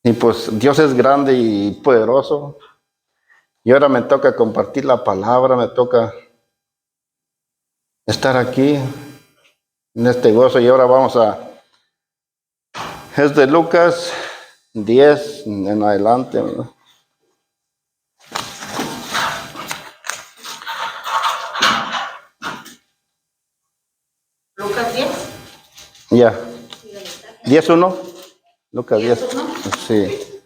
Y pues Dios es grande y poderoso. Y ahora me toca compartir la palabra, me toca estar aquí en este gozo. Y ahora es de Lucas 10 en adelante, ¿verdad? Lucas 10. Ya. 10:1. Lucas 10. 10:1. Sí.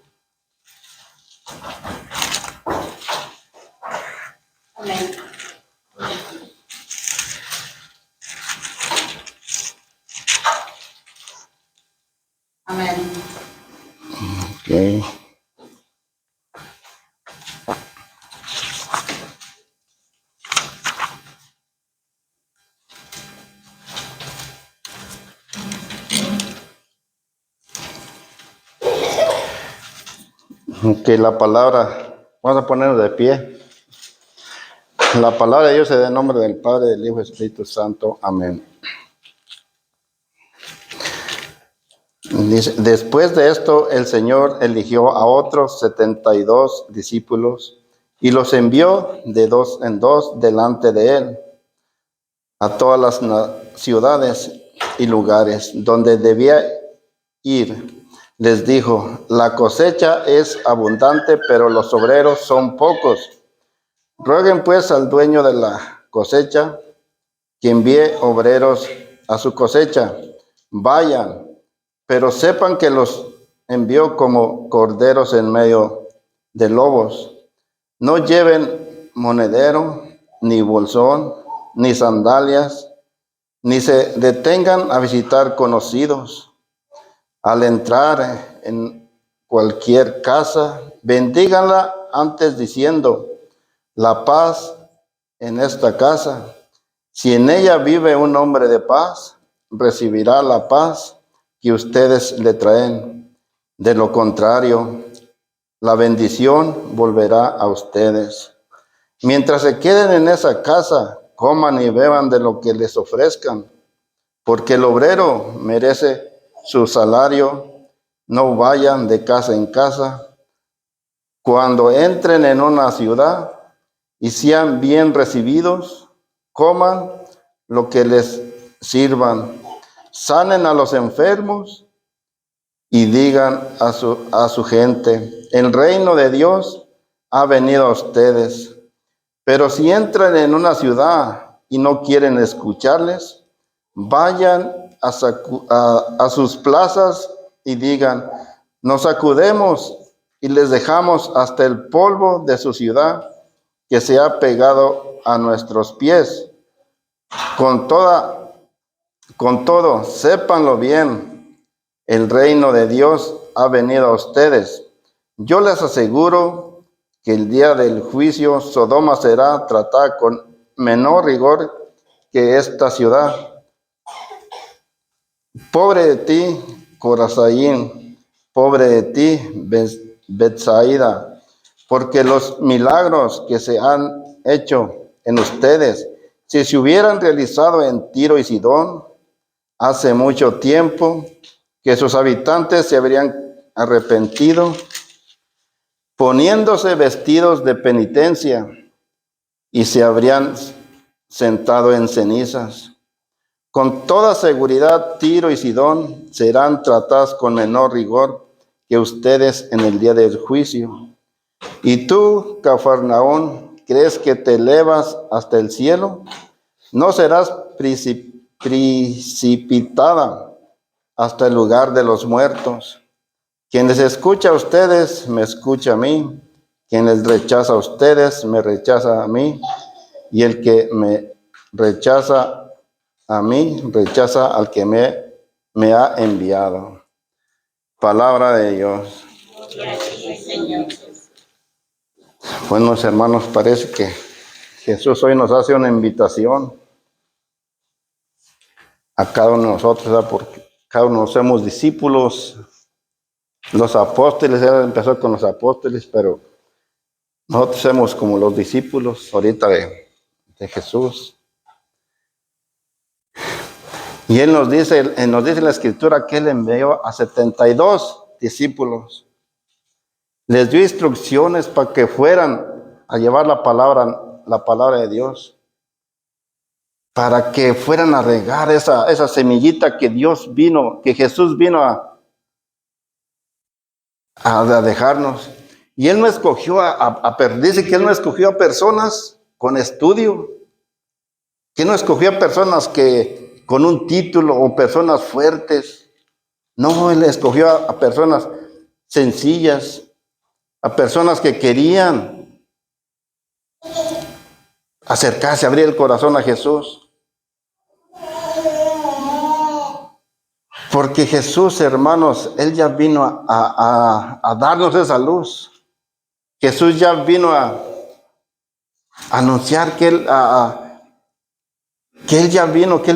Amén. Amén. Okay. Que la palabra, vamos a ponernos de pie. La palabra de Dios se da en nombre del Padre, del Hijo y del Espíritu Santo. Amén. Dice, después de esto, el Señor eligió a otros 72 discípulos y los envió de dos en dos delante de él a todas las ciudades y lugares donde debía ir. Les dijo, la cosecha es abundante, pero los obreros son pocos. Rueguen pues al dueño de la cosecha que envíe obreros a su cosecha. Vayan, pero sepan que los envió como corderos en medio de lobos. No lleven monedero, ni bolsón, ni sandalias, ni se detengan a visitar conocidos. Al entrar en cualquier casa, bendíganla antes diciendo, la paz en esta casa. Si en ella vive un hombre de paz, recibirá la paz que ustedes le traen. De lo contrario, la bendición volverá a ustedes. Mientras se queden en esa casa, coman y beban de lo que les ofrezcan, porque el obrero merece su salario. No vayan de casa en casa. Cuando entren en una ciudad y sean bien recibidos, coman lo que les sirvan, sanen a los enfermos y digan a su gente, el reino de Dios ha venido a ustedes. Pero si entran en una ciudad y no quieren escucharles, vayan a sus plazas y digan, nos sacudemos y les dejamos hasta el polvo de su ciudad que se ha pegado a nuestros pies. Con todo, sépanlo bien, el reino de Dios ha venido a ustedes. Yo les aseguro que el día del juicio Sodoma será tratada con menor rigor que esta ciudad. Pobre de ti, Corazín, pobre de ti, Betsaida, porque los milagros que se han hecho en ustedes, si se hubieran realizado en Tiro y Sidón, hace mucho tiempo que sus habitantes se habrían arrepentido, poniéndose vestidos de penitencia, y se habrían sentado en cenizas. Con toda seguridad, Tiro y Sidón serán tratadas con menor rigor que ustedes en el día del juicio. Y tú, Cafarnaón, ¿crees que te elevas hasta el cielo? No serás precipitada hasta el lugar de los muertos. Quien les escucha a ustedes, me escucha a mí. Quien les rechaza a ustedes, me rechaza a mí. Y el que me rechaza a mí, rechaza al que me ha enviado. Palabra de Dios. Bueno, hermanos, parece que Jesús hoy nos hace una invitación a cada uno de nosotros, ¿verdad? Porque cada uno somos discípulos. Los apóstoles, él empezó con los apóstoles, pero nosotros somos como los discípulos ahorita de Jesús. Y él nos dice en la escritura que él envió a 72 discípulos. Les dio instrucciones para que fueran a llevar la palabra de Dios, para que fueran a regar esa semillita que que Jesús vino a dejarnos. Y Él no escogió dice que Él no escogió a personas con estudio, que no escogió a personas que con un título o personas fuertes. No, Él escogió a personas sencillas, a personas que querían acercarse, abrir el corazón a Jesús. Porque Jesús, hermanos, Él ya vino a darnos esa luz. Jesús ya vino a anunciar que Él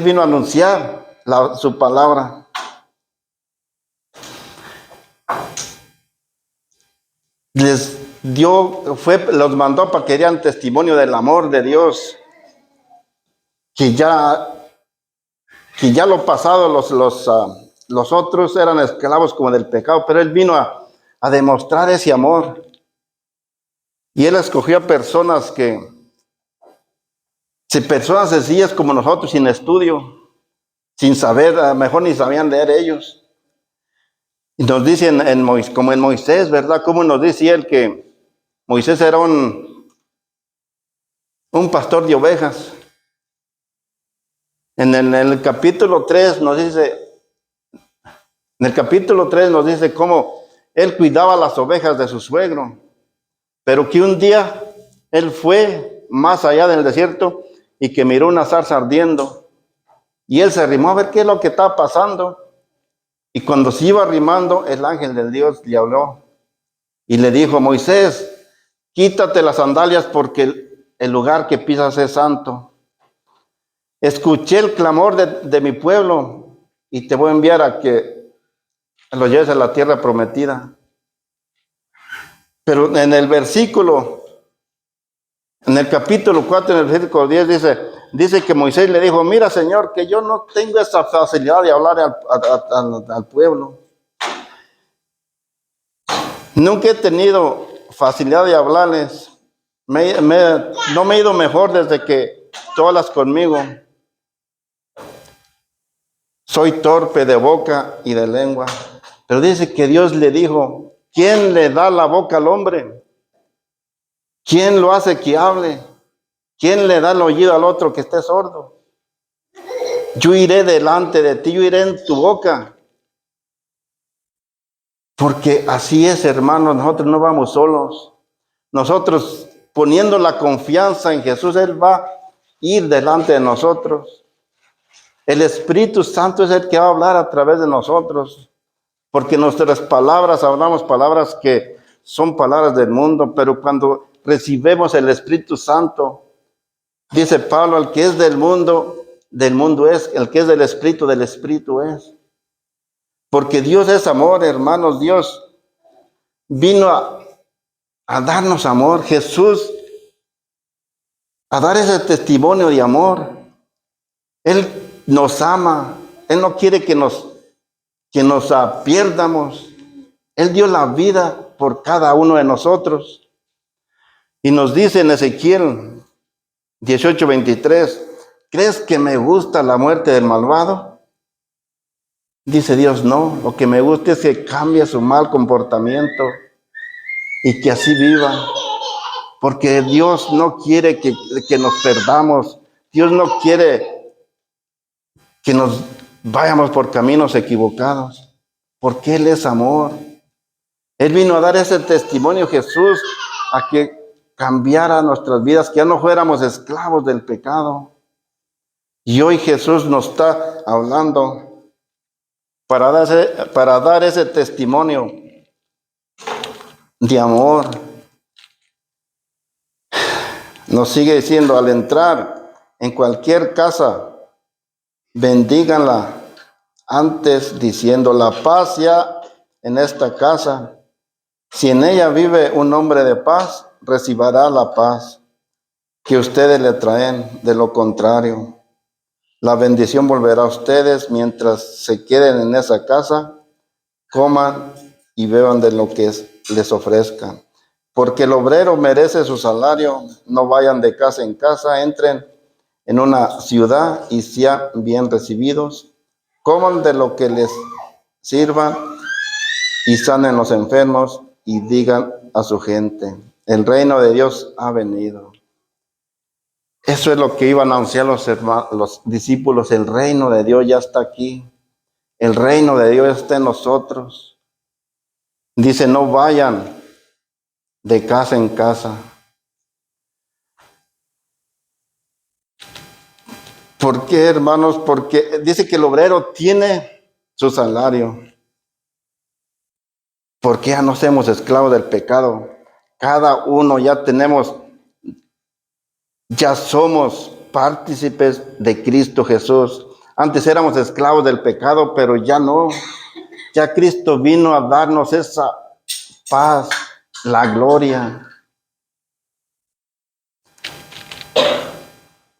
vino a anunciar su palabra. Los mandó para que dieran testimonio del amor de Dios, que ya lo pasado, los otros eran esclavos como del pecado, pero Él vino a demostrar ese amor. Y Él escogió a personas personas sencillas como nosotros, sin estudio, sin saber, a lo mejor ni sabían leer ellos. Y nos dicen como en Moisés, ¿verdad? Como nos dice Él que Moisés era un pastor de ovejas. En el capítulo 3 nos dice cómo él cuidaba las ovejas de su suegro, pero que un día él fue más allá del desierto y que miró una zarza ardiendo. Y él se arrimó a ver qué es lo que estaba pasando. Y cuando se iba arrimando, el ángel de Dios le habló y le dijo: Moisés, quítate las sandalias porque el lugar que pisas es santo. Escuché el clamor de mi pueblo y te voy a enviar a que lo lleves a la tierra prometida. Pero en el capítulo 4, en el versículo 10 dice que Moisés le dijo: mira, Señor, que yo no tengo esa facilidad de hablar al pueblo. Nunca he tenido facilidad de hablarles. No me he ido mejor desde que tú hablas conmigo. Soy torpe de boca y de lengua. Pero dice que Dios le dijo: ¿quién le da la boca al hombre? ¿Quién lo hace que hable? ¿Quién le da el oído al otro que esté sordo? Yo iré delante de ti, yo iré en tu boca. Porque así es, hermanos, nosotros no vamos solos. Nosotros, poniendo la confianza en Jesús, Él va a ir delante de nosotros. El Espíritu Santo es el que va a hablar a través de nosotros. Porque nuestras palabras, hablamos palabras que son palabras del mundo, pero cuando recibimos el Espíritu Santo, dice Pablo: el que es del mundo es; el que es del Espíritu es. Porque Dios es amor, hermanos. Dios vino a darnos amor. Jesús a dar ese testimonio de amor. Él nos ama. Él no quiere que nos pierdamos. Él dio la vida por cada uno de nosotros. Y nos dice en Ezequiel 18:23: ¿crees que me gusta la muerte del malvado? Dice Dios: no, lo que me gusta es que cambie su mal comportamiento y que así viva. Porque Dios no quiere que nos perdamos. Dios no quiere que nos vayamos por caminos equivocados. Porque Él es amor. Él vino a dar ese testimonio, Jesús, a que cambiara nuestras vidas, que ya no fuéramos esclavos del pecado. Y hoy Jesús nos está hablando para dar ese testimonio de amor. Nos sigue diciendo: al entrar en cualquier casa, bendíganla antes, diciendo: la paz sea en esta casa. Si en ella vive un hombre de paz, recibirá la paz que ustedes le traen. De lo contrario, la bendición volverá a ustedes. Mientras se queden en esa casa, coman y beban de lo que les ofrezca. Porque el obrero merece su salario. No vayan de casa en casa, entren en una ciudad y sean bien recibidos. Coman de lo que les sirvan y sanen los enfermos y digan a su gente: el reino de Dios ha venido. Eso es lo que iban a anunciar los discípulos. El reino de Dios ya está aquí. El reino de Dios está en nosotros. Dice: no vayan de casa en casa. ¿Por qué, hermanos? Porque dice que el obrero tiene su salario. ¿Por qué ya no somos esclavos del pecado? Cada uno ya somos partícipes de Cristo Jesús. Antes éramos esclavos del pecado, pero ya no. Ya Cristo vino a darnos esa paz, la gloria.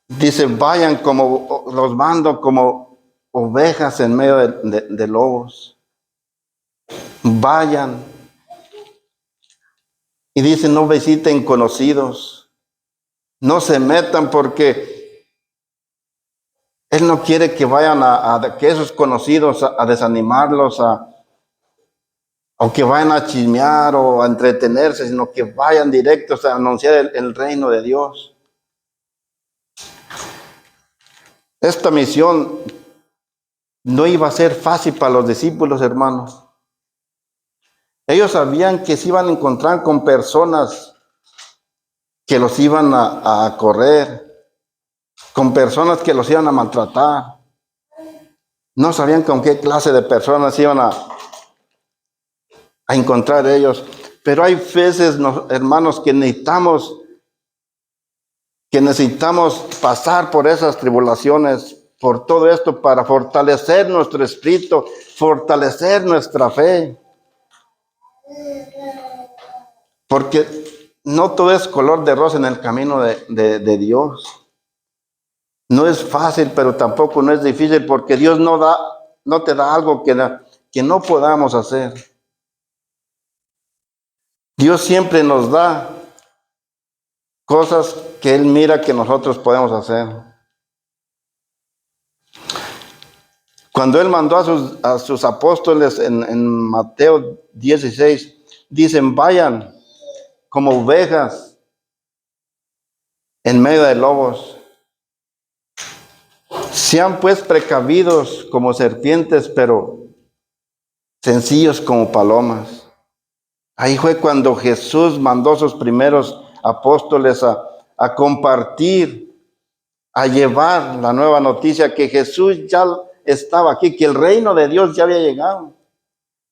Dice: vayan los mando como ovejas en medio de lobos. Vayan. Y dice: no visiten conocidos. No se metan, porque Él no quiere que vayan que esos conocidos a desanimarlos, o que vayan a chismear o a entretenerse, sino que vayan directos a anunciar el reino de Dios. Esta misión no iba a ser fácil para los discípulos, hermanos. Ellos sabían que se iban a encontrar con personas que los iban a correr, con personas que los iban a maltratar. No sabían con qué clase de personas iban a encontrar ellos. Pero hay veces, hermanos, que necesitamos pasar por esas tribulaciones, por todo esto, para fortalecer nuestro espíritu, fortalecer nuestra fe. Porque no todo es color de rosa en el camino de Dios. No es fácil, pero tampoco no es difícil, porque Dios no te da algo que no podamos hacer. Dios siempre nos da cosas que Él mira que nosotros podemos hacer. Cuando Él mandó a sus apóstoles en Mateo 16, dicen: vayan como ovejas en medio de lobos. Sean pues precavidos como serpientes, pero sencillos como palomas. Ahí fue cuando Jesús mandó a sus primeros apóstoles a compartir, a llevar la nueva noticia, que Jesús ya estaba aquí, que el reino de Dios ya había llegado,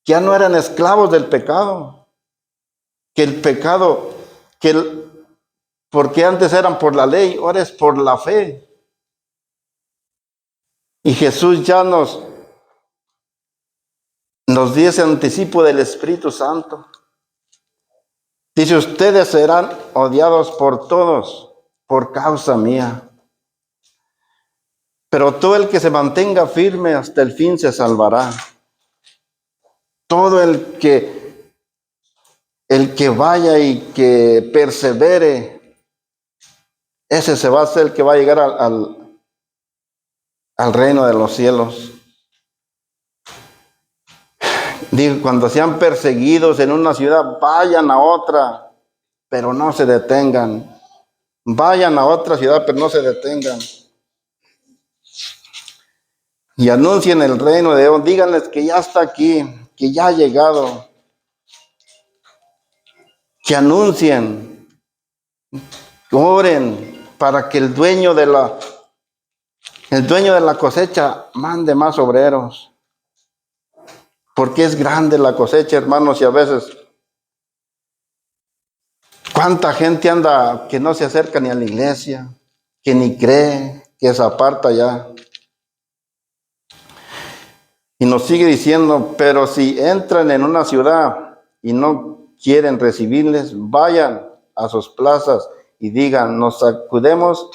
que ya no eran esclavos del pecado, que el pecado, porque antes eran por la ley, ahora es por la fe. Y Jesús ya nos dio ese anticipo del Espíritu Santo. Dice: ustedes serán odiados por todos por causa mía, pero todo el que se mantenga firme hasta el fin se salvará. Todo el que vaya y que persevere, ese se va a ser el que va a llegar al reino de los cielos. Digo, cuando sean perseguidos en una ciudad, vayan a otra, pero no se detengan. Vayan a otra ciudad, pero no se detengan. Y anuncien el reino de Dios. Díganles que ya está aquí, que ya ha llegado. Que anuncien, oren para que el dueño de la cosecha mande más obreros. Porque es grande la cosecha, hermanos, y a veces cuánta gente anda que no se acerca ni a la iglesia, que ni cree, que se aparta ya. Y nos sigue diciendo: pero si entran en una ciudad y no quieren recibirles, vayan a sus plazas y digan: nos sacudemos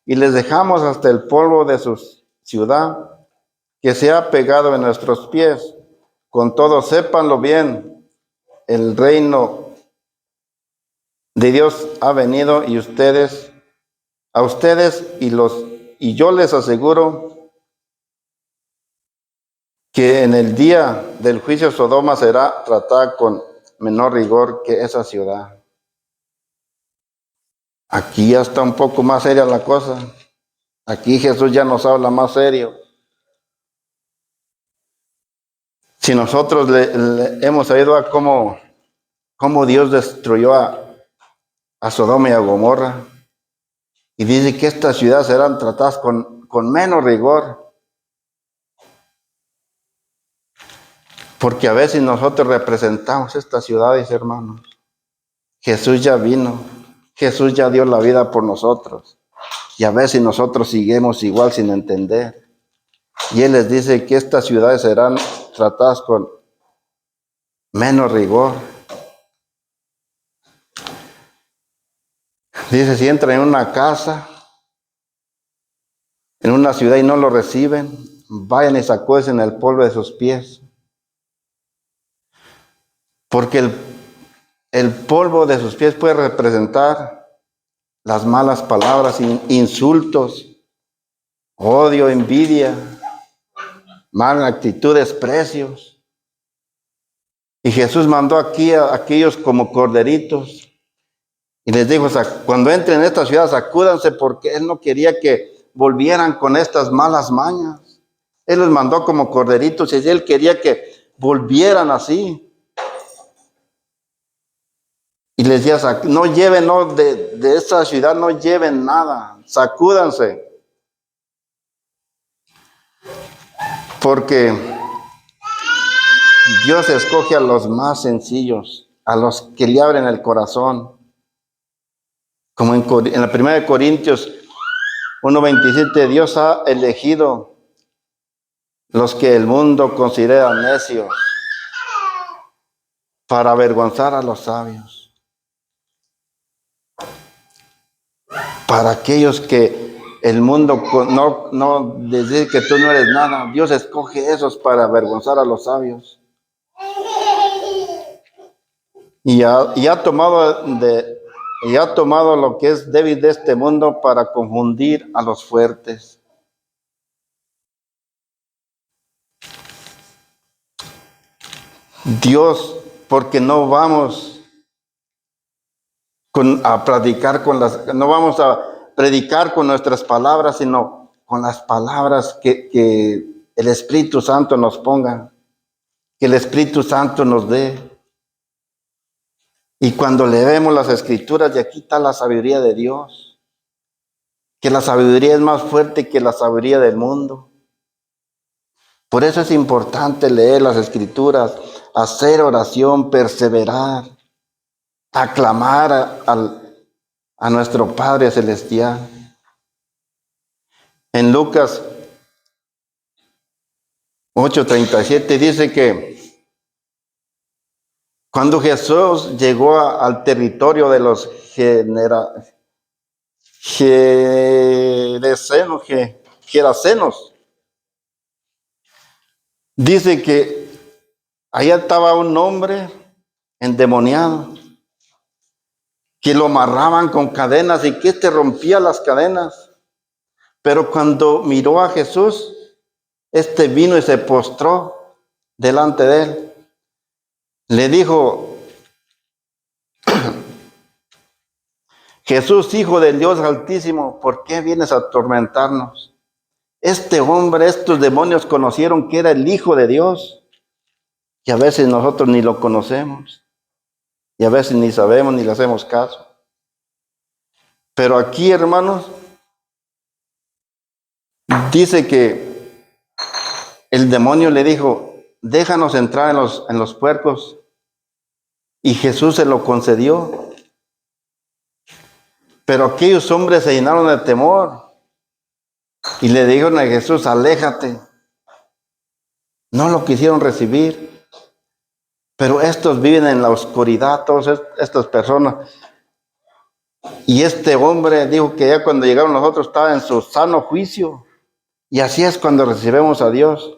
y les dejamos hasta el polvo de su ciudad, que se ha pegado en nuestros pies. Con todo, sépanlo bien, el reino de Dios ha venido y a ustedes y yo les aseguro que en el día del juicio Sodoma será tratada con menor rigor que esa ciudad. Aquí ya está un poco más seria la cosa. Aquí Jesús ya nos habla más serio. Si nosotros le hemos oído a cómo Dios destruyó a Sodoma y a Gomorra, y dice que estas ciudades serán tratadas con menos rigor, porque a veces nosotros representamos estas ciudades, hermanos. Jesús ya vino, Jesús ya dio la vida por nosotros, y a veces nosotros seguimos igual sin entender. Y Él les dice que estas ciudades serán tratadas con menos rigor. Dice, si entran en una casa, en una ciudad y no lo reciben, vayan y sacúdense el polvo de sus pies. Porque el polvo de sus pies puede representar las malas palabras, insultos, odio, envidia, mala actitud, desprecios. Y Jesús mandó aquí a aquellos como corderitos y les dijo, cuando entren en esta ciudad, sacúdanse, porque Él no quería que volvieran con estas malas mañas. Él los mandó como corderitos y Él quería que volvieran así. Y les decía, no lleven, de esta ciudad no lleven nada, sacúdanse. Porque Dios escoge a los más sencillos, a los que le abren el corazón. Como en la 1 Corintios 1:27, Dios ha elegido los que el mundo considera necios para avergonzar a los sabios. Para aquellos que el mundo no les dice que tú no eres nada, Dios escoge esos para avergonzar a los sabios. Y ha tomado lo que es débil de este mundo para confundir a los fuertes. Dios, porque no vamos a predicar con nuestras palabras, sino con las palabras que el Espíritu Santo nos ponga, que el Espíritu Santo nos dé. Y cuando leemos las Escrituras, de aquí está la sabiduría de Dios, que la sabiduría es más fuerte que la sabiduría del mundo. Por eso es importante leer las Escrituras, hacer oración, perseverar, aclamar a nuestro Padre Celestial. En Lucas 8:37 dice que cuando Jesús llegó al territorio de los Gerasenos, dice que allá estaba un hombre endemoniado, que lo amarraban con cadenas y que rompía las cadenas. Pero cuando miró a Jesús, vino y se postró delante de él. Le dijo, Jesús, Hijo del Dios Altísimo, ¿por qué vienes a atormentarnos? Estos demonios conocieron que era el Hijo de Dios, y a veces nosotros ni lo conocemos, y a veces ni sabemos ni le hacemos caso. Pero aquí, hermanos, dice que el demonio le dijo, déjanos entrar en los puercos, y Jesús se lo concedió. Pero aquellos hombres se llenaron de temor y le dijeron a Jesús, aléjate. No lo quisieron recibir. Pero estos viven en la oscuridad, todas estas personas. Y este hombre dijo que ya cuando llegaron nosotros estaba en su sano juicio. Y así es cuando recibimos a Dios.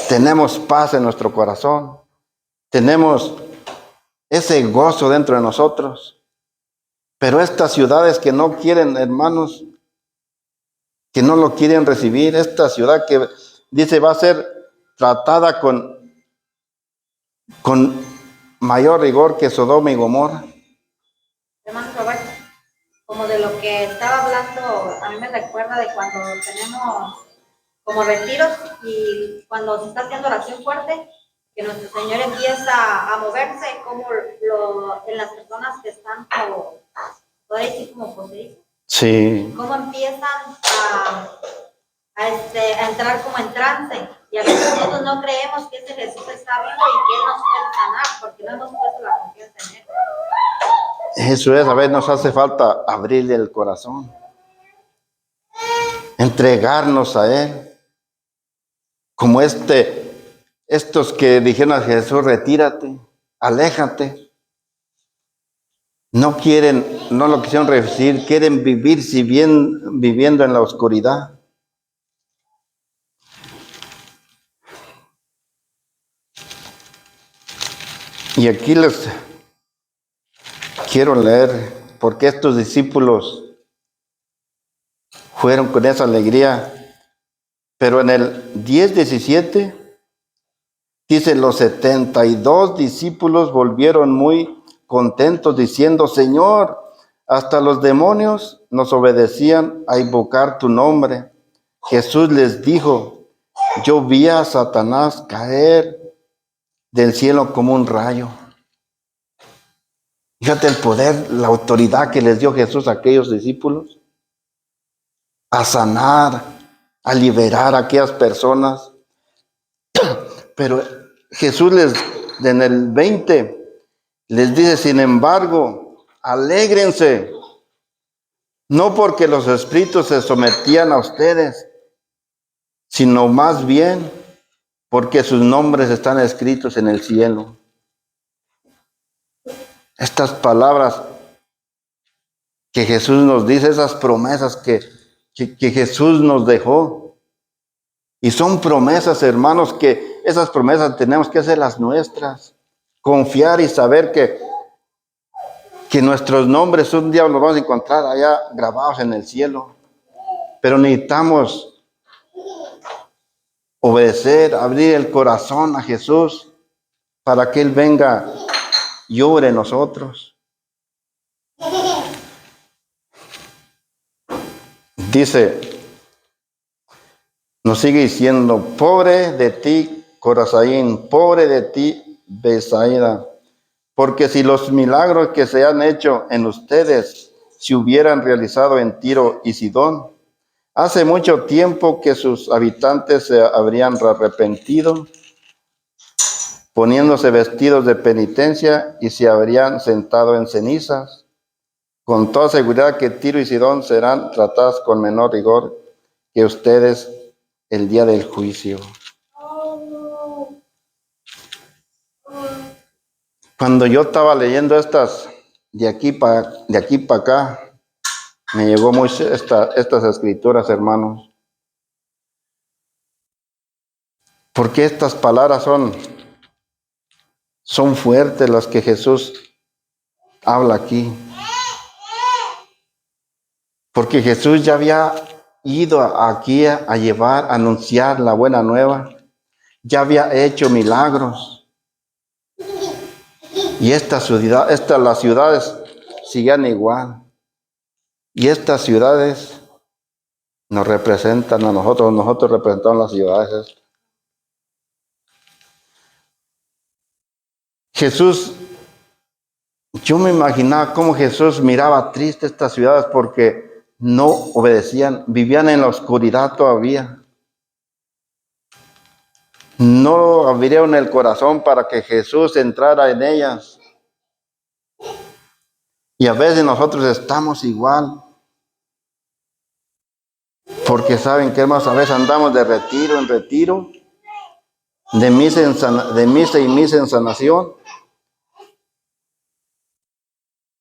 Tenemos paz en nuestro corazón. Tenemos ese gozo dentro de nosotros. Pero estas ciudades que no quieren, hermanos, que no lo quieren recibir, esta ciudad que dice va a ser tratada con mayor rigor que Sodoma y Gomorra. Hermano Roberto, como de lo que estaba hablando, a mí me recuerda de cuando tenemos como retiros y cuando se está haciendo oración fuerte, que nuestro Señor empieza a moverse como en las personas que están como, podría decir como poseídas. Sí. Cómo empiezan a entrar como en trance. Y a veces nosotros no creemos que ese Jesús está vivo y que Él nos puede sanar, porque no hemos puesto la confianza en Él. Eso es, a veces nos hace falta abrirle el corazón, entregarnos a Él. Como estos que dijeron a Jesús, retírate, aléjate. No quieren, no lo quisieron recibir, quieren vivir viviendo en la oscuridad. Y aquí les quiero leer, porque estos discípulos fueron con esa alegría, pero en el 10:17 dice, los 72 discípulos volvieron muy contentos diciendo, Señor, hasta los demonios nos obedecían a invocar tu nombre. Jesús les dijo, yo vi a Satanás caer del cielo como un rayo. Fíjate el poder, la autoridad que les dio Jesús a aquellos discípulos, a sanar, a liberar a aquellas personas. Pero Jesús en el 20 les dice, sin embargo, alégrense, no porque los espíritus se sometían a ustedes, sino más bien porque sus nombres están escritos en el cielo. Estas palabras que Jesús nos dice, esas promesas que Jesús nos dejó. Y son promesas, hermanos, que esas promesas tenemos que hacer las nuestras. Confiar y saber que nuestros nombres un día los vamos a encontrar allá grabados en el cielo. Pero necesitamos obedecer, abrir el corazón a Jesús para que Él venga y obre en nosotros. Dice, nos sigue diciendo, pobre de ti, Corazaín, pobre de ti, Betsaida, porque si los milagros que se han hecho en ustedes se hubieran realizado en Tiro y Sidón, hace mucho tiempo que sus habitantes se habrían arrepentido, poniéndose vestidos de penitencia y se habrían sentado en cenizas. Con toda seguridad que Tiro y Sidón serán tratadas con menor rigor que ustedes el día del juicio. Cuando yo estaba leyendo estas de aquí para acá, me llegó mucho estas escrituras, hermanos. Porque estas palabras son fuertes las que Jesús habla aquí. Porque Jesús ya había ido aquí a anunciar la buena nueva. Ya había hecho milagros. Y las ciudades siguen igual. Y estas ciudades nos representan a nosotros representamos las ciudades. Jesús, yo me imaginaba cómo Jesús miraba triste estas ciudades porque no obedecían, vivían en la oscuridad todavía. No abrieron el corazón para que Jesús entrara en ellas. Y a veces nosotros estamos igual. Porque saben que, hermanos, a veces andamos de retiro en retiro, de misa y misa en sanación.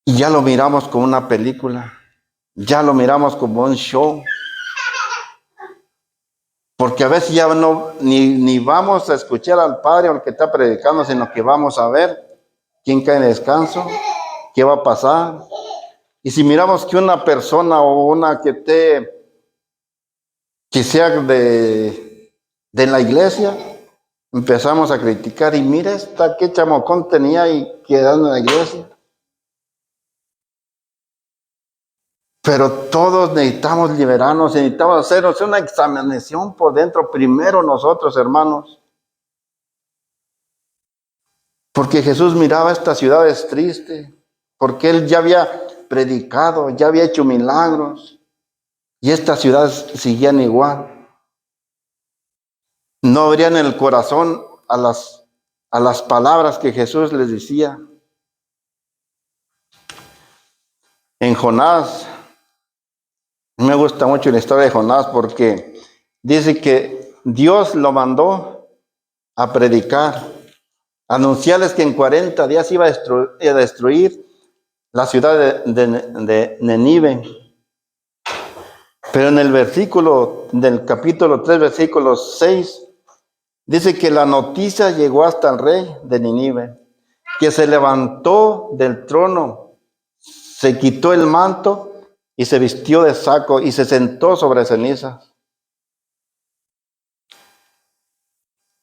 Y ya lo miramos como una película. Ya lo miramos como un show. Porque a veces ya ni vamos a escuchar al Padre o al que está predicando, sino que vamos a ver ¿Quién cae en descanso? ¿Qué va a pasar? Y si miramos que una persona o una que sea de la iglesia, empezamos a criticar y mira esta qué chamocón tenía y quedando en la iglesia. Pero todos necesitamos liberarnos, necesitamos hacernos una examinación por dentro primero nosotros, hermanos. Porque Jesús miraba estas ciudades tristes, porque Él ya había predicado, ya había hecho milagros, y estas ciudades seguían igual. No abrían el corazón a las palabras que Jesús les decía. En Jonás, me gusta mucho la historia de Jonás porque dice que Dios lo mandó a predicar, a anunciarles que en 40 días iba a destruir la ciudad de Nenive. Pero en el versículo del capítulo 3, versículo 6, dice que la noticia llegó hasta el rey de Nínive, que se levantó del trono, se quitó el manto y se vistió de saco y se sentó sobre cenizas.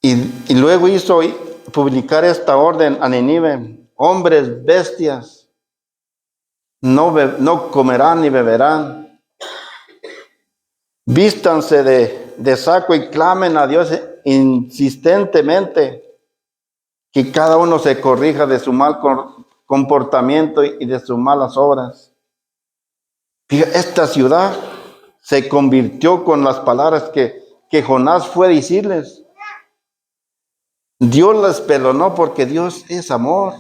Y luego hizo publicar esta orden a Nínive: hombres, bestias, no comerán ni beberán. Vístanse de saco y clamen a Dios insistentemente que cada uno se corrija de su mal comportamiento y de sus malas obras. Esta ciudad se convirtió con las palabras que Jonás fue a decirles. Dios les perdonó porque Dios es amor,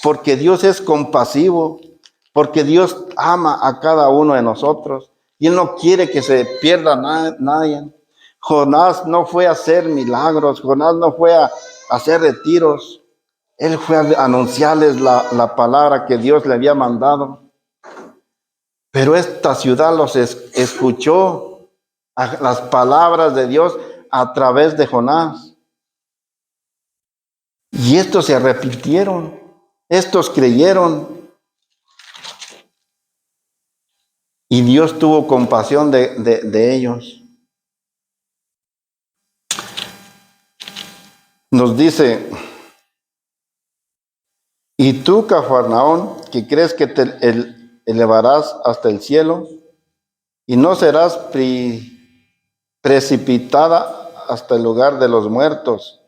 porque Dios es compasivo, porque Dios ama a cada uno de nosotros y Él no quiere que se pierda nadie. Jonás no fue a hacer milagros, Jonás no fue a hacer retiros, él fue a anunciarles la palabra que Dios le había mandado. Pero esta ciudad los escuchó a las palabras de Dios a través de Jonás. Y estos se arrepintieron, estos creyeron. Y Dios tuvo compasión de ellos. Nos dice: y tú, Cafarnaón, que crees que te elevarás hasta el cielo y no serás precipitada hasta el lugar de los muertos.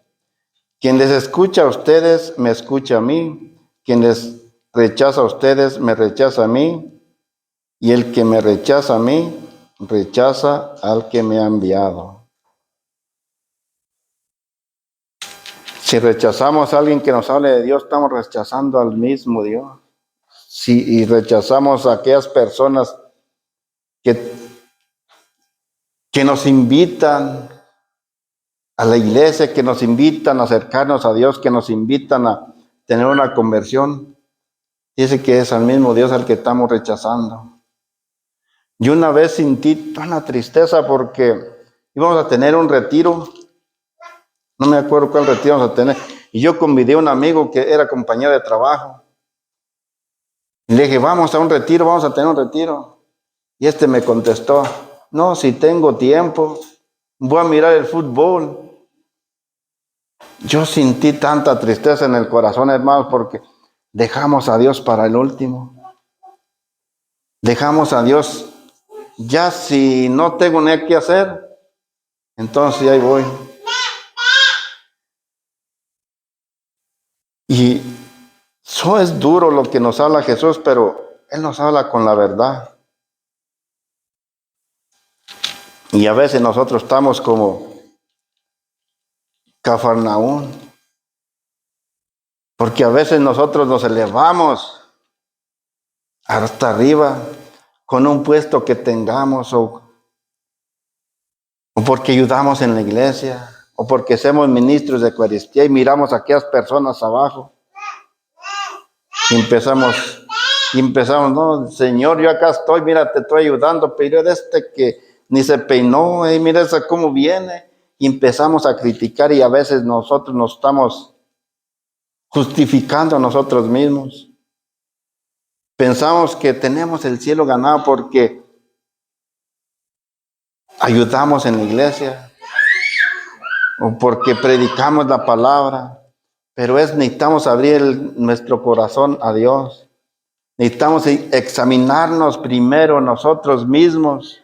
Quien les escucha a ustedes, me escucha a mí. Quien les rechaza a ustedes, me rechaza a mí. Y el que me rechaza a mí, rechaza al que me ha enviado. Si rechazamos a alguien que nos hable de Dios, estamos rechazando al mismo Dios. Y rechazamos a aquellas personas que nos invitan a la iglesia, que nos invitan a acercarnos a Dios, que nos invitan a tener una conversión, dice que es al mismo Dios al que estamos rechazando. Yo una vez sentí una tristeza porque íbamos a tener un retiro, no me acuerdo cuál retiro íbamos a tener, y yo convidé a un amigo que era compañero de trabajo. Y le dije: vamos a un retiro, vamos a tener un retiro. Y me contestó: no, si tengo tiempo, voy a mirar el fútbol. Yo sentí tanta tristeza en el corazón, hermanos, porque dejamos a Dios para el último. Dejamos a Dios, ya si no tengo nada que hacer, entonces ahí voy. Y eso es duro lo que nos habla Jesús, pero Él nos habla con la verdad. Y a veces nosotros estamos como Cafarnaún, porque a veces nosotros nos elevamos hasta arriba con un puesto que tengamos, o porque ayudamos en la iglesia, o porque somos ministros de Eucaristía y miramos a aquellas personas abajo. Y empezamos, no, Señor, yo acá estoy, mira, te estoy ayudando, pero de que ni se peinó, mira esa cómo viene. Y empezamos a criticar y a veces nosotros nos estamos justificando a nosotros mismos. Pensamos que tenemos el cielo ganado porque ayudamos en la iglesia o porque predicamos la palabra, pero necesitamos abrir nuestro corazón a Dios. Necesitamos examinarnos primero nosotros mismos,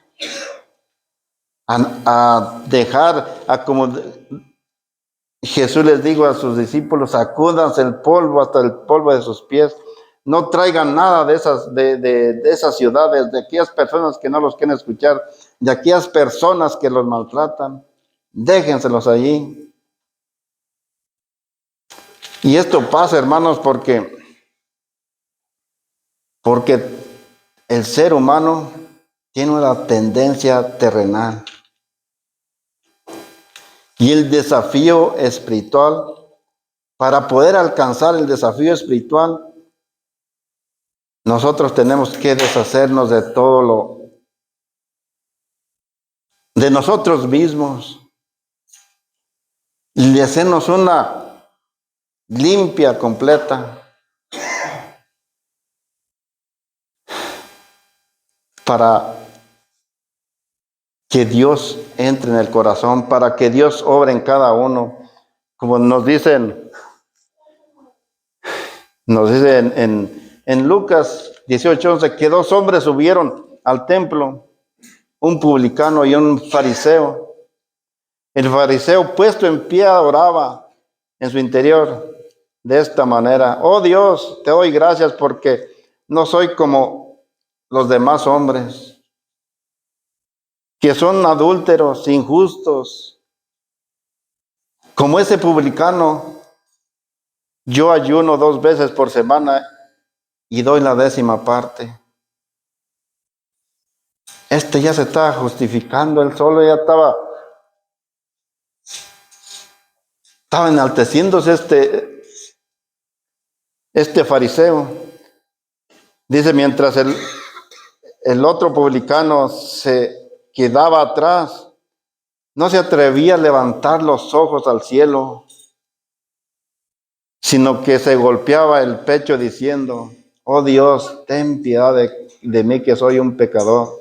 a dejar, como Jesús les dijo a sus discípulos, sacúdanse el polvo hasta el polvo de sus pies. No traigan nada de esas ciudades, de aquellas personas que no los quieren escuchar, de aquellas personas que los maltratan. Déjenselos allí. Y esto pasa, hermanos, porque el ser humano tiene una tendencia terrenal. Y el desafío espiritual, para poder alcanzar el desafío espiritual, nosotros tenemos que deshacernos de de nosotros mismos, y de hacernos una limpia, completa, para que Dios entre en el corazón, para que Dios obre en cada uno. Como nos dicen en Lucas 18:11, que 2 hombres subieron al templo, un publicano y un fariseo. El fariseo, puesto en pie, oraba en su interior de esta manera: oh Dios, te doy gracias porque no soy como los demás hombres, que son adúlteros, injustos. Como ese publicano, yo ayuno 2 veces por semana y doy la 10ª parte. Ya se estaba justificando, él solo ya estaba enalteciéndose este fariseo. Dice, mientras el otro publicano se quedaba atrás, no se atrevía a levantar los ojos al cielo, sino que se golpeaba el pecho diciendo: oh Dios, ten piedad de mí, que soy un pecador.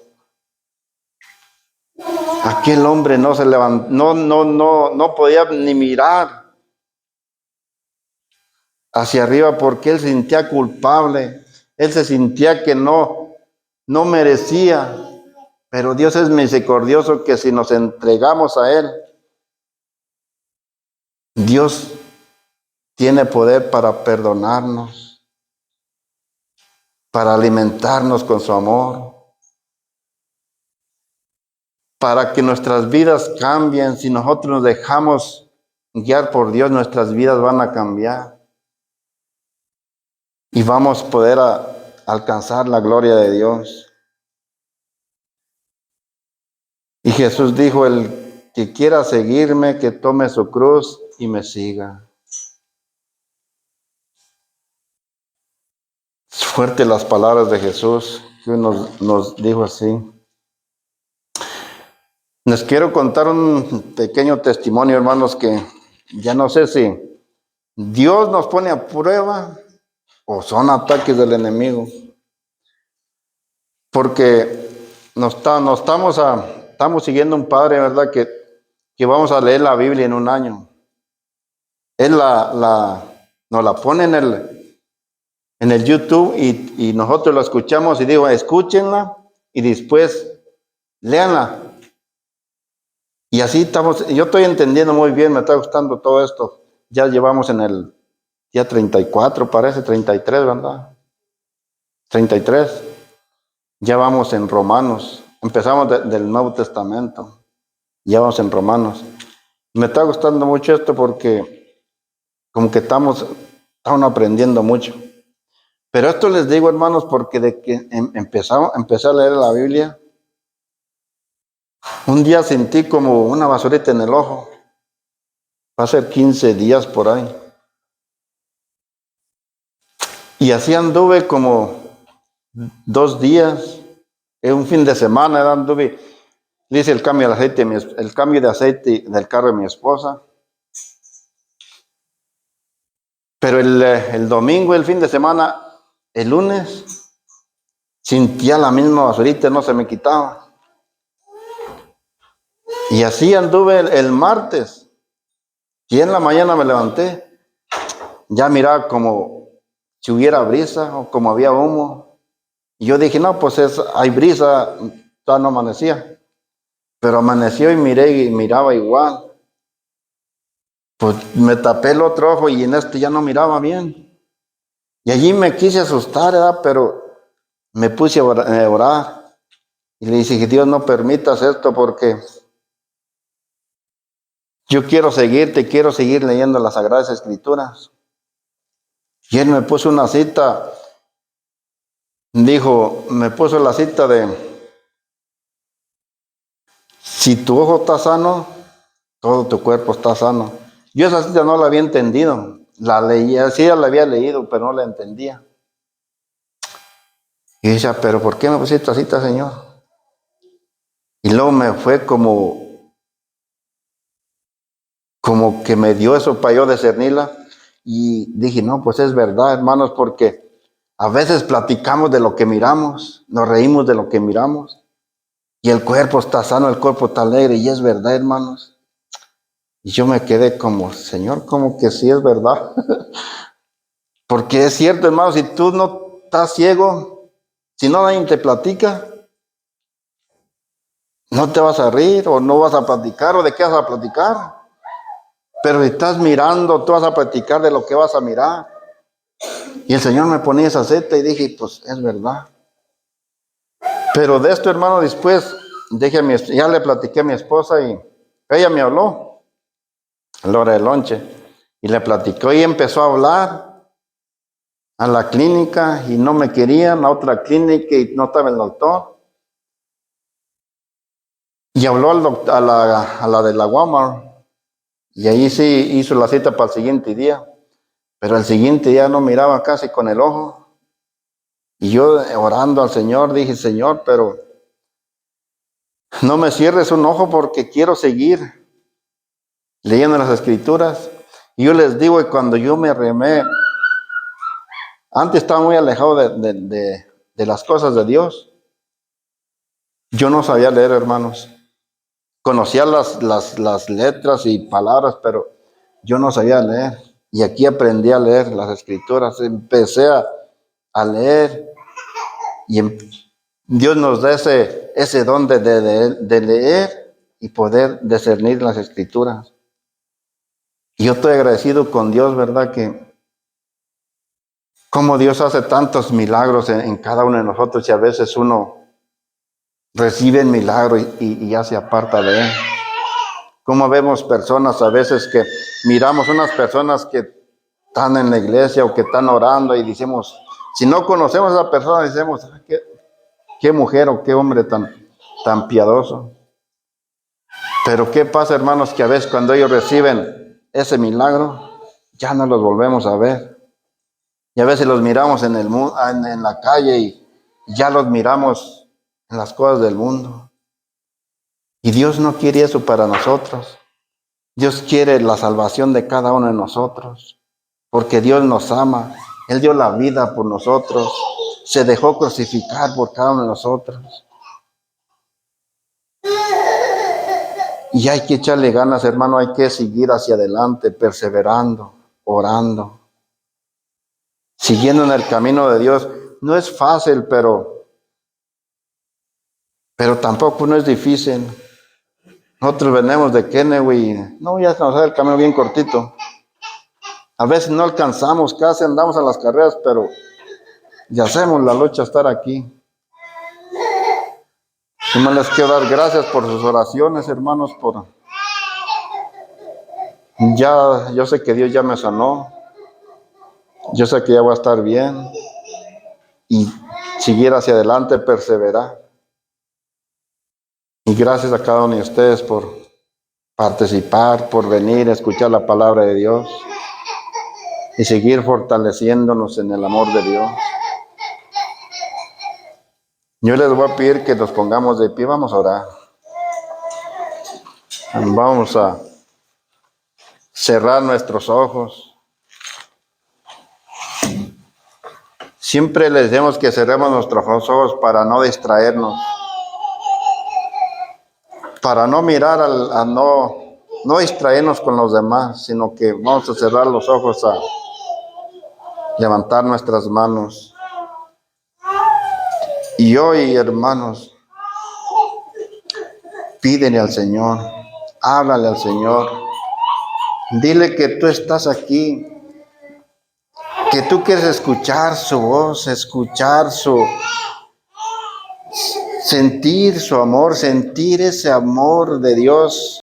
Aquel hombre no se levantó, no podía ni mirar hacia arriba porque él se sentía culpable. Él se sentía que no merecía. Pero Dios es misericordioso, que si nos entregamos a Él, Dios tiene poder para perdonarnos, para alimentarnos con su amor, para que nuestras vidas cambien. Si nosotros nos dejamos guiar por Dios, nuestras vidas van a cambiar y vamos a poder alcanzar la gloria de Dios. Y Jesús dijo: el que quiera seguirme, que tome su cruz y me siga. Fuerte las palabras de Jesús, que nos dijo así. Les quiero contar un pequeño testimonio, hermanos, que ya no sé si Dios nos pone a prueba o son ataques del enemigo. Porque estamos siguiendo un padre, ¿verdad? Que vamos a leer la Biblia en un año. Él nos la pone en el YouTube y nosotros la escuchamos y digo, escúchenla y después léanla. Y así estamos. Yo estoy entendiendo muy bien, me está gustando todo esto. Ya llevamos en el día 34, parece, 33, ¿verdad? 33. Ya vamos en Romanos. Empezamos del Nuevo Testamento. Ya vamos en Romanos. Me está gustando mucho esto porque como que estamos aprendiendo mucho. Pero esto les digo, hermanos, porque de que empecé a leer la Biblia, un día sentí como una basurita en el ojo. Va a ser 15 días por ahí. Y así anduve como 2 días. En un fin de semana anduve. Le hice el cambio de aceite del carro de mi esposa. Pero el domingo, el fin de semana, el lunes, sentía la misma basurita, no se me quitaba. Y así anduve el martes. Y en la mañana me levanté. Ya miraba como si hubiera brisa o como había humo. Y yo dije, no, pues hay brisa, todavía no amanecía. Pero amaneció y miré y miraba igual. Pues me tapé el otro ojo y en este ya no miraba bien. Y allí me quise asustar, ¿verdad? Pero me puse a orar. Y le dije que Dios no permitas esto porque yo quiero seguirte, quiero seguir leyendo las Sagradas Escrituras. Y él me puso una cita, me puso la cita de, si tu ojo está sano, todo tu cuerpo está sano. Yo esa cita no la había entendido, la leía, sí ya la había leído, pero no la entendía. Y decía, pero ¿por qué me pusiste esta cita, Señor? Y luego me fue como que me dio eso para yo discernirla. Y dije, no, pues es verdad, hermanos, porque a veces platicamos de lo que miramos, nos reímos de lo que miramos. Y el cuerpo está sano, el cuerpo está alegre, y es verdad, hermanos. Y yo me quedé como, Señor, como que sí es verdad. Porque es cierto, hermanos, si tú no estás ciego, si no nadie te platica, no te vas a reír, o no vas a platicar, o de qué vas a platicar. Pero si estás mirando, tú vas a platicar de lo que vas a mirar. Y el Señor me ponía esa seta y dije, pues es verdad. Pero de esto, hermano, después ya le platiqué a mi esposa y ella me habló a la hora del lonche y le platicó y empezó a hablar a la clínica y no me querían, a otra clínica y no estaba el doctor. Y habló a la de la Walmart y ahí sí hizo la cita para el siguiente día. Pero el siguiente día no miraba casi con el ojo. Y yo orando al Señor dije, Señor, pero no me cierres un ojo porque quiero seguir leyendo las Escrituras. Y yo les digo, y cuando yo me remé, antes estaba muy alejado de las cosas de Dios. Yo no sabía leer, hermanos. Conocía las letras y palabras, pero yo no sabía leer. Y aquí aprendí a leer las Escrituras. Empecé a leer y Dios nos da ese don de leer y poder discernir las Escrituras. Y yo estoy agradecido con Dios, ¿verdad? Que como Dios hace tantos milagros en cada uno de nosotros y a veces uno recibe el milagro y ya se aparta de él. Como vemos personas a veces que miramos unas personas que están en la iglesia o que están orando y decimos, si no conocemos a esa persona, decimos, qué mujer o qué hombre tan piadoso. Pero ¿qué pasa, hermanos? Que a veces cuando ellos reciben ese milagro, ya no los volvemos a ver. Y a veces los miramos en la calle y ya los miramos en las cosas del mundo. Y Dios no quiere eso para nosotros. Dios quiere la salvación de cada uno de nosotros. Porque Dios nos ama. Él dio la vida por nosotros. Se dejó crucificar por cada uno de nosotros. Y hay que echarle ganas, hermano. Hay que seguir hacia adelante, perseverando, orando, siguiendo en el camino de Dios. No es fácil, pero tampoco no es difícil. Nosotros venimos de Kennewick, no, ya se nos da el camino bien cortito. A veces no alcanzamos, casi andamos a las carreras, pero ya hacemos la lucha estar aquí. Y me les quiero dar gracias por sus oraciones, hermanos, yo sé que Dios ya me sanó. Yo sé que ya voy a estar bien. Y seguir hacia adelante, perseverar. Y gracias a cada uno de ustedes por participar, por venir a escuchar la palabra de Dios y seguir fortaleciéndonos en el amor de Dios. Yo les voy a pedir que nos pongamos de pie, vamos a orar. Vamos a cerrar nuestros ojos. Siempre les decimos que cerremos nuestros ojos para no distraernos, para no mirar, no distraernos con los demás, sino que vamos a cerrar los ojos, a levantar nuestras manos. Y hoy, hermanos, pídele al Señor, háblale al Señor, dile que tú estás aquí, que tú quieres escuchar su voz, sentir su amor, sentir ese amor de Dios